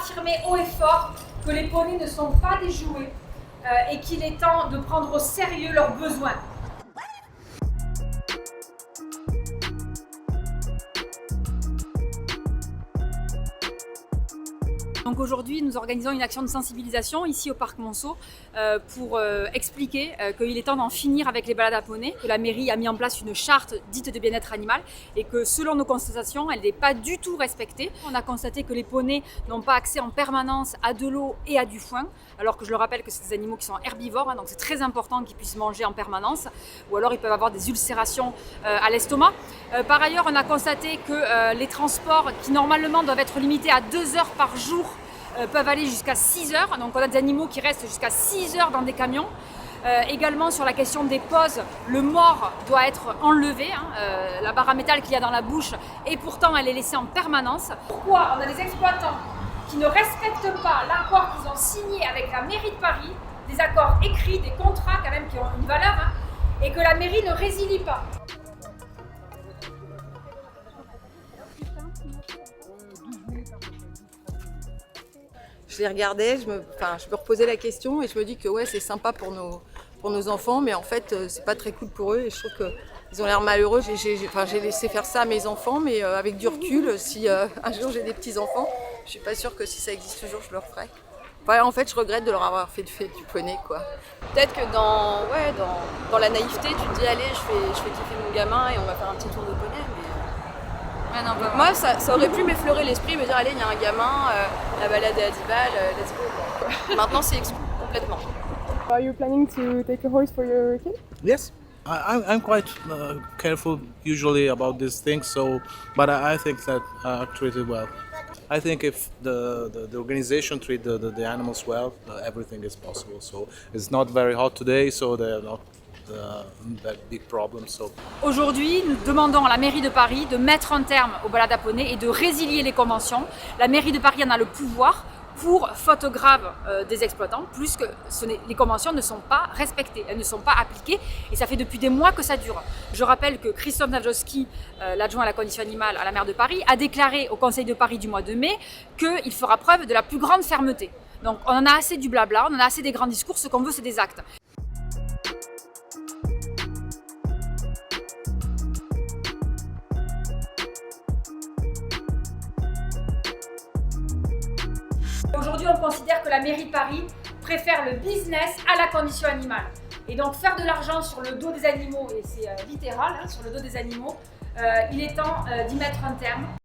affirmer haut et fort que les poneys ne sont pas des jouets et qu'il est temps de prendre au sérieux leurs besoins. Donc aujourd'hui, nous organisons une action de sensibilisation ici au Parc Monceau pour expliquer qu'il est temps d'en finir avec les balades à poney, que la mairie a mis en place une charte dite de bien-être animal et que selon nos constatations, elle n'est pas du tout respectée. On a constaté que les poneys n'ont pas accès en permanence à de l'eau et à du foin, alors que je le rappelle que c'est des animaux qui sont herbivores, donc c'est très important qu'ils puissent manger en permanence, ou alors ils peuvent avoir des ulcérations à l'estomac. Par ailleurs, on a constaté que les transports qui normalement doivent être limités à 2 heures par jour peuvent aller jusqu'à 6 heures, donc on a des animaux qui restent jusqu'à 6 heures dans des camions. Également sur la question des pauses, le mors doit être enlevé, la barre à métal qu'il y a dans la bouche, et pourtant elle est laissée en permanence. Pourquoi on a des exploitants qui ne respectent pas l'accord qu'ils ont signé avec la mairie de Paris, des accords écrits, des contrats quand même qui ont une valeur, et que la mairie ne résilie pas. Je les regardais, je me reposais la question et je me dis que ouais, c'est sympa pour nos enfants, mais en fait, c'est pas très cool pour eux et je trouve qu'ils ont l'air malheureux. J'ai laissé faire ça à mes enfants, mais avec du recul, si un jour j'ai des petits-enfants, je suis pas sûre que si ça existe toujours, je le referai. Ouais, en fait, je regrette de leur avoir fait du poney, quoi. Peut-être que dans la naïveté, tu te dis allez, je fais kiffer mon gamin et on va faire un petit tour de poney. Mais non, moi, ça aurait pu m'effleurer l'esprit, me dire allez, il y a un gamin, la balade est à 10 balles, let's go. Quoi. Maintenant, c'est exclu complètement. Are you planning to take a horse for your kid? Yes, I'm quite careful usually about these things. But I think that treated well. I think if the organization treat the animals well, everything is possible. So it's not very hot today, so they're not that big problem. So. Aujourd'hui, nous demandons à la mairie de Paris de mettre un terme aux balades à poney et de résilier les conventions. La mairie de Paris en a le pouvoir pour faute grave des exploitants, plus que les conventions ne sont pas respectées, elles ne sont pas appliquées et ça fait depuis des mois que ça dure. Je rappelle que Christophe Najowski, l'adjoint à la condition animale à la maire de Paris, a déclaré au Conseil de Paris du mois de mai qu'il fera preuve de la plus grande fermeté. Donc on en a assez du blabla, on en a assez des grands discours, ce qu'on veut c'est des actes. Aujourd'hui, on considère que la mairie de Paris préfère le business à la condition animale. Et donc faire de l'argent sur le dos des animaux, et c'est littéral, sur le dos des animaux, il est temps d'y mettre un terme.